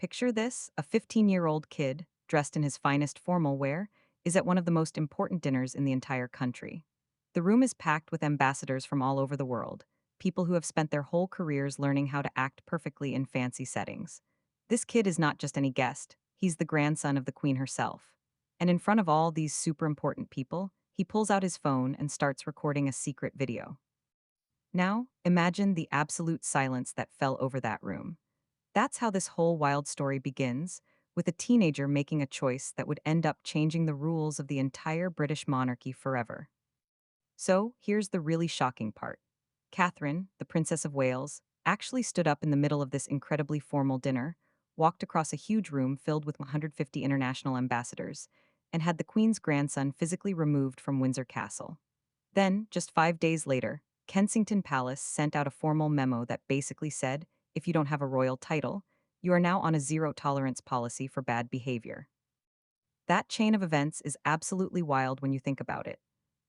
Picture this: a 15-year-old kid, dressed in his finest formal wear, is at one of the most important dinners in the entire country. The room is packed with ambassadors from all over the world, people who have spent their whole careers learning how to act perfectly in fancy settings. This kid is not just any guest, he's the grandson of the queen herself. And in front of all these super important people, he pulls out his phone and starts recording a secret video. Now, imagine the absolute silence that fell over that room. That's how this whole wild story begins, with a teenager making a choice that would end up changing the rules of the entire British monarchy forever. So, here's the really shocking part. Catherine, the Princess of Wales, actually stood up in the middle of this incredibly formal dinner, walked across a huge room filled with 150 international ambassadors, and had the Queen's grandson physically removed from Windsor Castle. Then, just 5 days later, Kensington Palace sent out a formal memo that basically said, if you don't have a royal title, you are now on a zero-tolerance policy for bad behavior. That chain of events is absolutely wild when you think about it.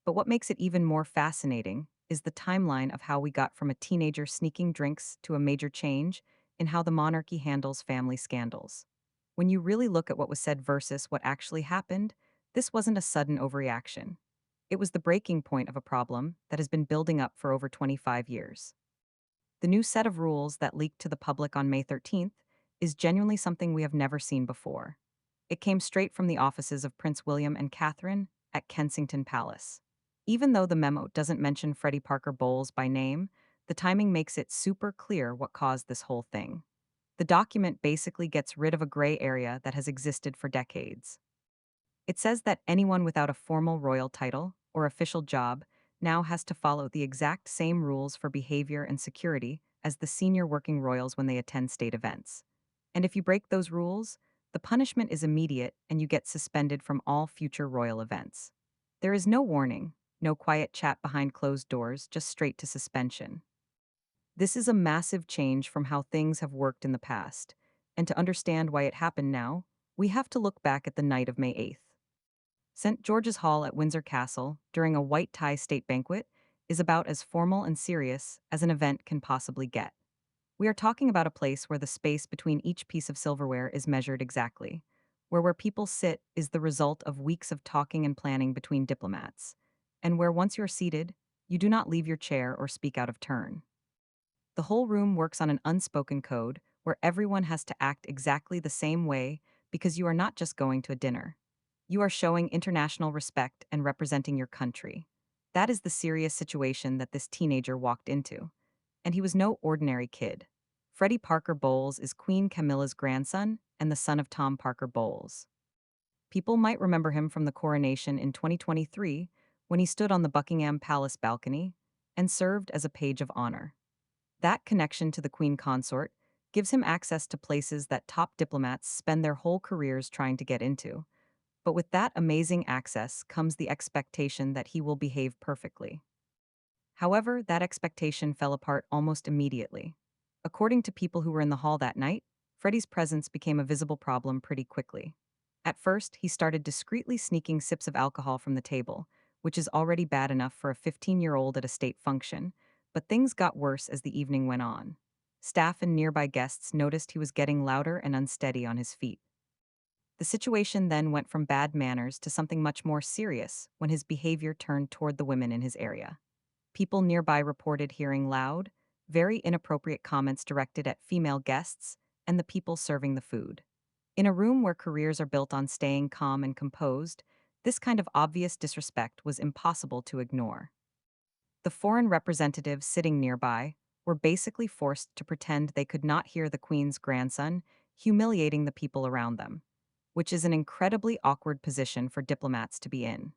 But what makes it even more fascinating is the timeline of how we got from a teenager sneaking drinks to a major change in how the monarchy handles family scandals. When you really look at what was said versus what actually happened, this wasn't a sudden overreaction. It was the breaking point of a problem that has been building up for over 25 years. The new set of rules that leaked to the public on May 13th is genuinely something we have never seen before. It came straight from the offices of Prince William and Catherine at Kensington Palace. Even though the memo doesn't mention Freddy Parker Bowles by name, the timing makes it super clear what caused this whole thing. The document basically gets rid of a gray area that has existed for decades. It says that anyone without a formal royal title or official job now has to follow the exact same rules for behavior and security as the senior working royals when they attend state events. And if you break those rules, the punishment is immediate and you get suspended from all future royal events. There is no warning, no quiet chat behind closed doors, just straight to suspension. This is a massive change from how things have worked in the past, and to understand why it happened now, we have to look back at the night of May 8th. St. George's Hall at Windsor Castle, during a white tie state banquet, is about as formal and serious as an event can possibly get. We are talking about a place where the space between each piece of silverware is measured exactly, where people sit is the result of weeks of talking and planning between diplomats, and where once you're seated, you do not leave your chair or speak out of turn. The whole room works on an unspoken code where everyone has to act exactly the same way because you are not just going to a dinner. You are showing international respect and representing your country. That is the serious situation that this teenager walked into. And he was no ordinary kid. Freddy Parker Bowles is Queen Camilla's grandson and the son of Tom Parker Bowles. People might remember him from the coronation in 2023 when he stood on the Buckingham Palace balcony and served as a page of honor. That connection to the Queen Consort gives him access to places that top diplomats spend their whole careers trying to get into. But with that amazing access comes the expectation that he will behave perfectly. However, that expectation fell apart almost immediately. According to people who were in the hall that night, Freddie's presence became a visible problem pretty quickly. At first, he started discreetly sneaking sips of alcohol from the table, which is already bad enough for a 15-year-old at a state function, but things got worse as the evening went on. Staff and nearby guests noticed he was getting louder and unsteady on his feet. The situation then went from bad manners to something much more serious when his behavior turned toward the women in his area. People nearby reported hearing loud, very inappropriate comments directed at female guests and the people serving the food. In a room where careers are built on staying calm and composed, this kind of obvious disrespect was impossible to ignore. The foreign representatives sitting nearby were basically forced to pretend they could not hear the Queen's grandson humiliating the people around them, which is an incredibly awkward position for diplomats to be in.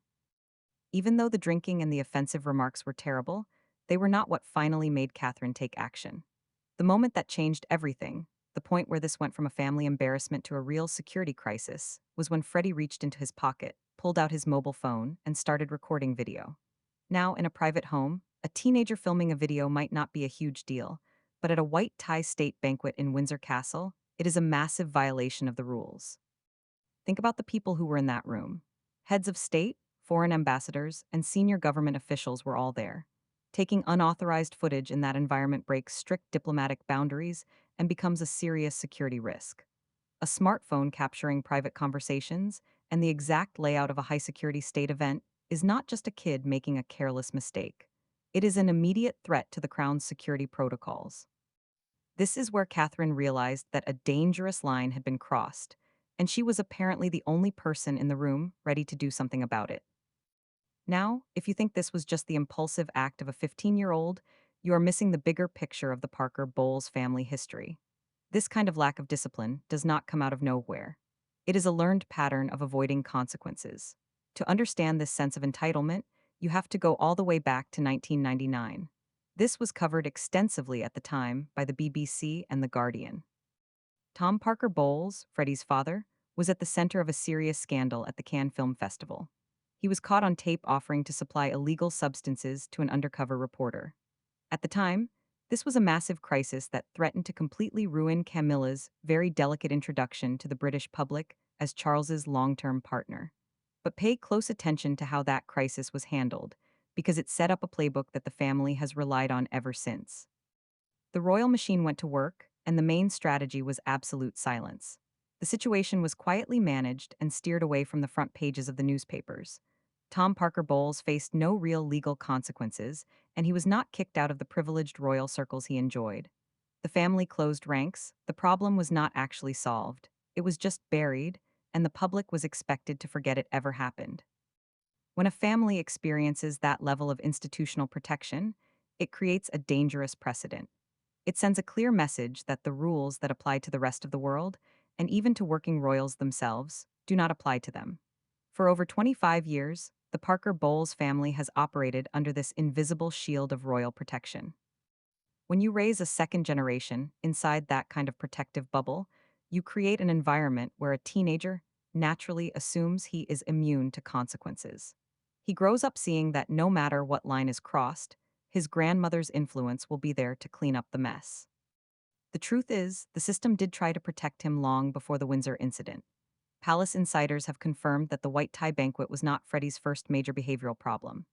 Even though the drinking and the offensive remarks were terrible, they were not what finally made Catherine take action. The moment that changed everything, the point where this went from a family embarrassment to a real security crisis, was when Freddie reached into his pocket, pulled out his mobile phone, and started recording video. Now, in a private home, a teenager filming a video might not be a huge deal, but at a white tie state banquet in Windsor Castle, it is a massive violation of the rules. Think about the people who were in that room. Heads of state, foreign ambassadors, and senior government officials were all there. Taking unauthorized footage in that environment breaks strict diplomatic boundaries and becomes a serious security risk. a smartphone capturing private conversations, and the exact layout of a high security state event is not just a kid making a careless mistake. It is an immediate threat to the Crown's security protocols. This is where Catherine realized that a dangerous line had been crossed, and she was apparently the only person in the room ready to do something about it. Now, if you think this was just the impulsive act of a 15-year-old, you are missing the bigger picture of the Parker Bowles family history. This kind of lack of discipline does not come out of nowhere. It is a learned pattern of avoiding consequences. To understand this sense of entitlement, you have to go all the way back to 1999. This was covered extensively at the time by the BBC and The Guardian. Tom Parker Bowles, Freddie's father, was at the center of a serious scandal at the Cannes Film Festival. He was caught on tape offering to supply illegal substances to an undercover reporter. At the time, this was a massive crisis that threatened to completely ruin Camilla's very delicate introduction to the British public as Charles's long-term partner. But pay close attention to how that crisis was handled, because it set up a playbook that the family has relied on ever since. The royal machine went to work, and the main strategy was absolute silence. The situation was quietly managed and steered away from the front pages of the newspapers. Tom Parker Bowles faced no real legal consequences, and he was not kicked out of the privileged royal circles he enjoyed. The family closed ranks, the problem was not actually solved. It was just buried, and the public was expected to forget it ever happened. When a family experiences that level of institutional protection, it creates a dangerous precedent. It sends a clear message that the rules that apply to the rest of the world, and even to working royals themselves, do not apply to them. For over 25 years, the Parker Bowles family has operated under this invisible shield of royal protection. When you raise a second generation inside that kind of protective bubble, you create an environment where a teenager naturally assumes he is immune to consequences. He grows up seeing that no matter what line is crossed, his grandmother's influence will be there to clean up the mess. The truth is, the system did try to protect him long before the Windsor incident. Palace insiders have confirmed that the white tie banquet was not Freddie's first major behavioral problem.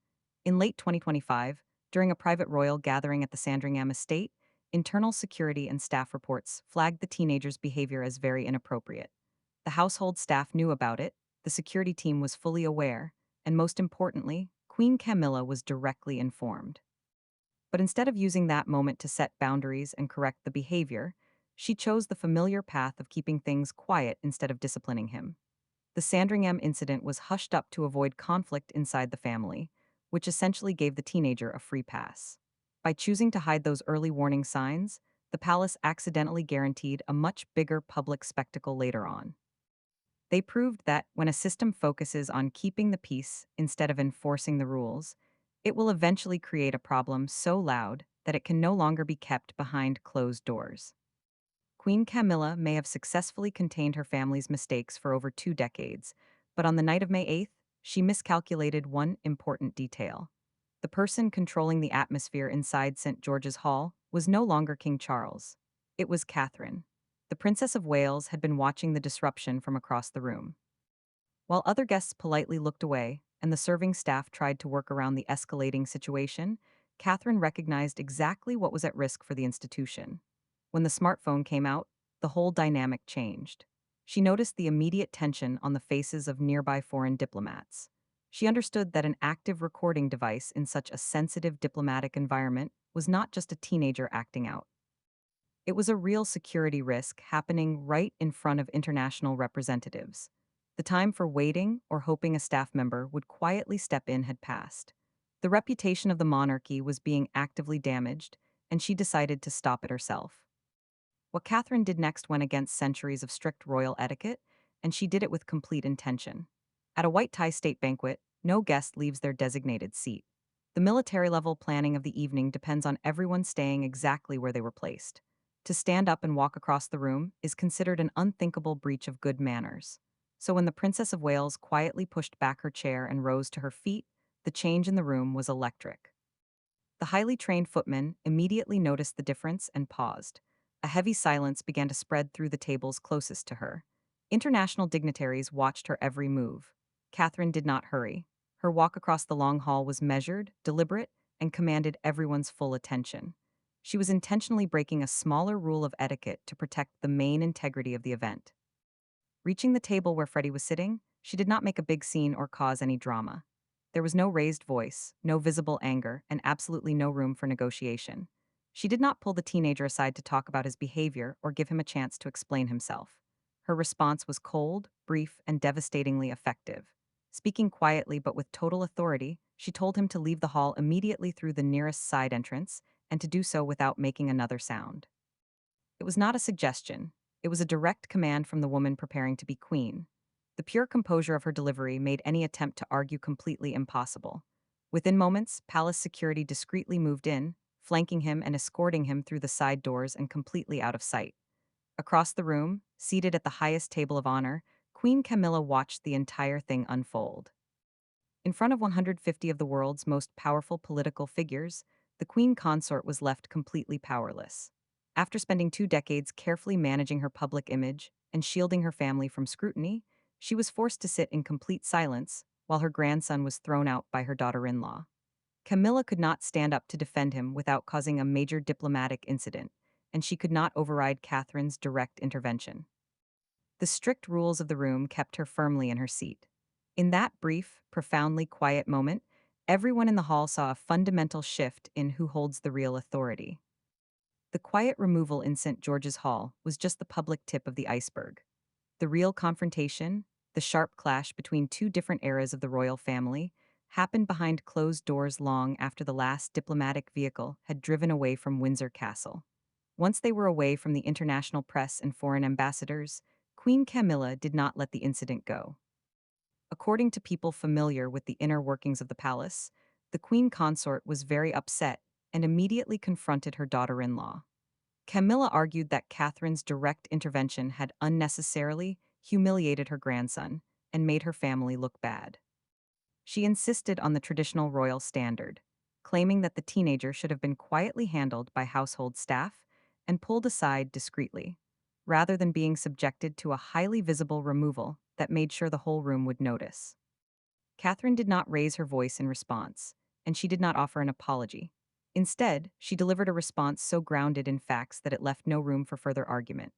In late 2025, during a private royal gathering at the Sandringham estate, internal security and staff reports flagged the teenager's behavior as very inappropriate. The household staff knew about it, the security team was fully aware, and most importantly, Queen Camilla was directly informed. But instead of using that moment to set boundaries and correct the behavior, she chose the familiar path of keeping things quiet instead of disciplining him. The Sandringham incident was hushed up to avoid conflict inside the family, which essentially gave the teenager a free pass. By choosing to hide those early warning signs, the palace accidentally guaranteed a much bigger public spectacle later on. They proved that when a system focuses on keeping the peace instead of enforcing the rules, it will eventually create a problem so loud that it can no longer be kept behind closed doors. Queen Camilla may have successfully contained her family's mistakes for over 2 decades, but on the night of May 8th, she miscalculated one important detail. The person controlling the atmosphere inside St. George's Hall was no longer King Charles. It was Catherine. The Princess of Wales had been watching the disruption from across the room. While other guests politely looked away and the serving staff tried to work around the escalating situation, Catherine recognized exactly what was at risk for the institution. When the smartphone came out, the whole dynamic changed. She noticed the immediate tension on the faces of nearby foreign diplomats. She understood that an active recording device in such a sensitive diplomatic environment was not just a teenager acting out. It was a real security risk happening right in front of international representatives. The time for waiting or hoping a staff member would quietly step in had passed. The reputation of the monarchy was being actively damaged, and she decided to stop it herself. What Catherine did next went against centuries of strict royal etiquette, and she did it with complete intention. At a white tie state banquet, no guest leaves their designated seat. The military level planning of the evening depends on everyone staying exactly where they were placed. To stand up and walk across the room is considered an unthinkable breach of good manners. So when the Princess of Wales quietly pushed back her chair and rose to her feet, the change in the room was electric. The highly trained footman immediately noticed the difference and paused. A heavy silence began to spread through the tables closest to her. International dignitaries watched her every move. Catherine did not hurry. Her walk across the long hall was measured, deliberate, and commanded everyone's full attention. She was intentionally breaking a smaller rule of etiquette to protect the main integrity of the event. Reaching the table where Freddy was sitting, she did not make a big scene or cause any drama. There was no raised voice, no visible anger, and absolutely no room for negotiation. She did not pull the teenager aside to talk about his behavior or give him a chance to explain himself. Her response was cold, brief, and devastatingly effective. Speaking quietly but with total authority, she told him to leave the hall immediately through the nearest side entrance and to do so without making another sound. It was not a suggestion. It was a direct command from the woman preparing to be queen. The pure composure of her delivery made any attempt to argue completely impossible. Within moments, palace security discreetly moved in, flanking him and escorting him through the side doors and completely out of sight. Across the room, seated at the highest table of honor, Queen Camilla watched the entire thing unfold. In front of 150 of the world's most powerful political figures, the queen consort was left completely powerless. After spending 2 decades carefully managing her public image and shielding her family from scrutiny, she was forced to sit in complete silence while her grandson was thrown out by her daughter-in-law. Camilla could not stand up to defend him without causing a major diplomatic incident, and she could not override Catherine's direct intervention. The strict rules of the room kept her firmly in her seat. In that brief, profoundly quiet moment, everyone in the hall saw a fundamental shift in who holds the real authority. The quiet removal in St. George's Hall was just the public tip of the iceberg. The real confrontation, the sharp clash between two different eras of the royal family, happened behind closed doors long after the last diplomatic vehicle had driven away from Windsor Castle. Once they were away from the international press and foreign ambassadors, Queen Camilla did not let the incident go. According to people familiar with the inner workings of the palace, the queen consort was very upset and immediately confronted her daughter-in-law. Camilla argued that Catherine's direct intervention had unnecessarily humiliated her grandson and made her family look bad. She insisted on the traditional royal standard, claiming that the teenager should have been quietly handled by household staff and pulled aside discreetly, rather than being subjected to a highly visible removal that made sure the whole room would notice. Catherine did not raise her voice in response, and she did not offer an apology. Instead, she delivered a response so grounded in facts that it left no room for further argument.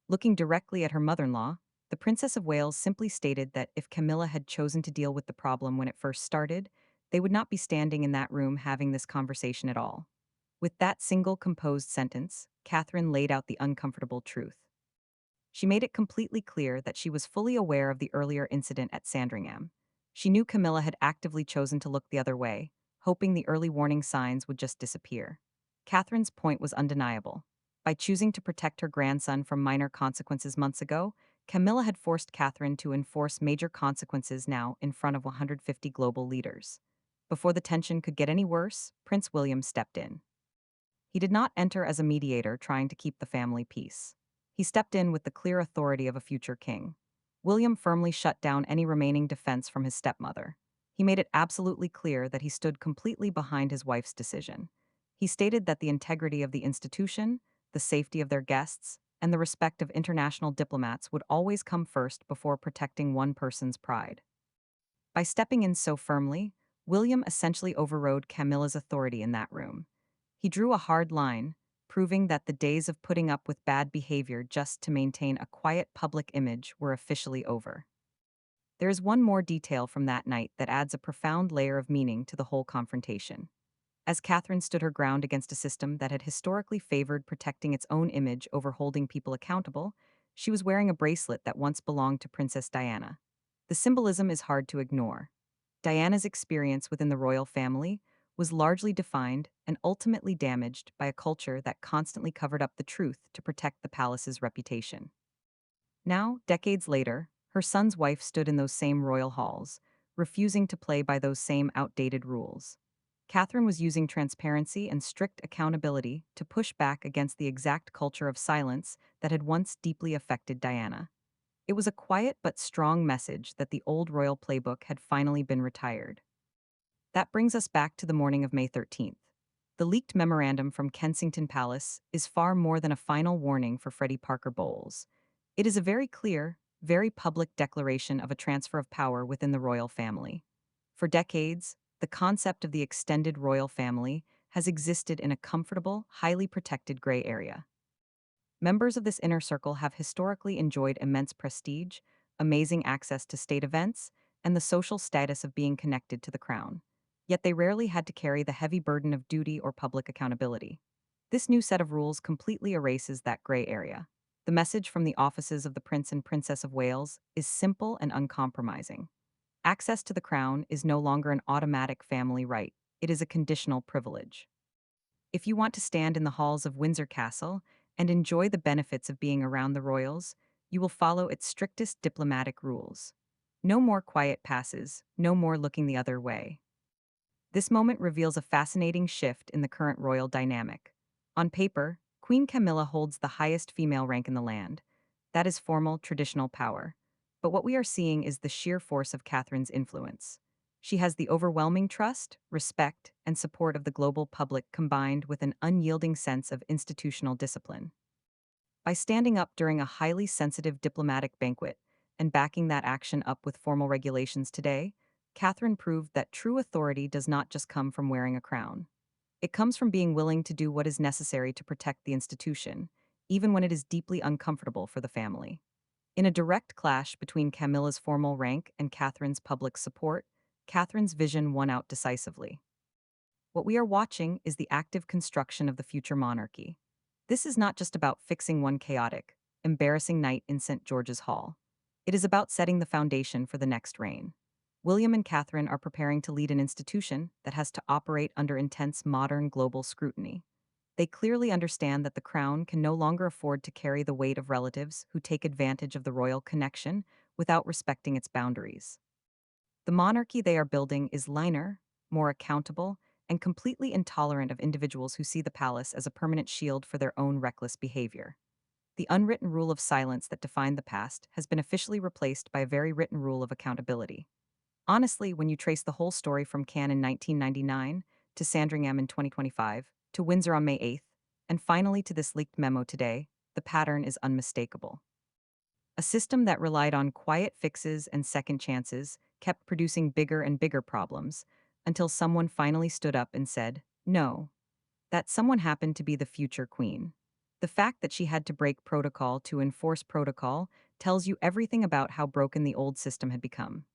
Looking directly at her mother-in-law, the Princess of Wales simply stated that if Camilla had chosen to deal with the problem when it first started, they would not be standing in that room having this conversation at all. With that single composed sentence, Catherine laid out the uncomfortable truth. She made it completely clear that she was fully aware of the earlier incident at Sandringham. She knew Camilla had actively chosen to look the other way, hoping the early warning signs would just disappear. Catherine's point was undeniable. By choosing to protect her grandson from minor consequences months ago, Camilla had forced Catherine to enforce major consequences now in front of 150 global leaders. Before the tension could get any worse, Prince William stepped in. He did not enter as a mediator trying to keep the family peace. He stepped in with the clear authority of a future king. William firmly shut down any remaining defense from his stepmother. He made it absolutely clear that he stood completely behind his wife's decision. He stated that the integrity of the institution, the safety of their guests, and the respect of international diplomats would always come first before protecting one person's pride. By stepping in so firmly, William essentially overrode Camilla's authority in that room. He drew a hard line, proving that the days of putting up with bad behavior just to maintain a quiet public image were officially over. There is one more detail from that night that adds a profound layer of meaning to the whole confrontation. As Catherine stood her ground against a system that had historically favored protecting its own image over holding people accountable, she was wearing a bracelet that once belonged to Princess Diana. The symbolism is hard to ignore. Diana's experience within the royal family was largely defined and ultimately damaged by a culture that constantly covered up the truth to protect the palace's reputation. Now, decades later, her son's wife stood in those same royal halls, refusing to play by those same outdated rules. Catherine was using transparency and strict accountability to push back against the exact culture of silence that had once deeply affected Diana. It was a quiet but strong message that the old royal playbook had finally been retired. That brings us back to the morning of May 13th. The leaked memorandum from Kensington Palace is far more than a final warning for Freddy Parker Bowles. It is a very clear, very public declaration of a transfer of power within the royal family. For decades, the concept of the extended royal family has existed in a comfortable, highly protected gray area. Members of this inner circle have historically enjoyed immense prestige, amazing access to state events, and the social status of being connected to the crown. Yet they rarely had to carry the heavy burden of duty or public accountability. This new set of rules completely erases that gray area. The message from the offices of the Prince and Princess of Wales is simple and uncompromising. Access to the crown is no longer an automatic family right, it is a conditional privilege. If you want to stand in the halls of Windsor Castle and enjoy the benefits of being around the royals, you will follow its strictest diplomatic rules. No more quiet passes, no more looking the other way. This moment reveals a fascinating shift in the current royal dynamic. On paper, Queen Camilla holds the highest female rank in the land. That is formal, traditional power. But what we are seeing is the sheer force of Catherine's influence. She has the overwhelming trust, respect, and support of the global public combined with an unyielding sense of institutional discipline. By standing up during a highly sensitive diplomatic banquet and backing that action up with formal regulations today, Catherine proved that true authority does not just come from wearing a crown. It comes from being willing to do what is necessary to protect the institution, even when it is deeply uncomfortable for the family. In a direct clash between Camilla's formal rank and Catherine's public support, Catherine's vision won out decisively. What we are watching is the active construction of the future monarchy. This is not just about fixing one chaotic, embarrassing night in St. George's Hall. It is about setting the foundation for the next reign. William and Catherine are preparing to lead an institution that has to operate under intense modern global scrutiny. They clearly understand that the crown can no longer afford to carry the weight of relatives who take advantage of the royal connection without respecting its boundaries. The monarchy they are building is leaner, more accountable, and completely intolerant of individuals who see the palace as a permanent shield for their own reckless behavior. The unwritten rule of silence that defined the past has been officially replaced by a very written rule of accountability. Honestly, when you trace the whole story from Cannes in 1999 to Sandringham in 2025 to Windsor on May 8th, and finally to this leaked memo today, the pattern is unmistakable. A system that relied on quiet fixes and second chances kept producing bigger and bigger problems until someone finally stood up and said, no. That someone happened to be the future queen. The fact that she had to break protocol to enforce protocol tells you everything about how broken the old system had become.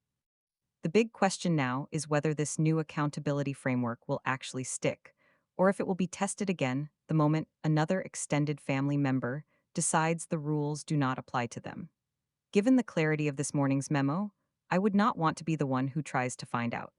The big question now is whether this new accountability framework will actually stick, or if it will be tested again the moment another extended family member decides the rules do not apply to them. Given the clarity of this morning's memo, I would not want to be the one who tries to find out.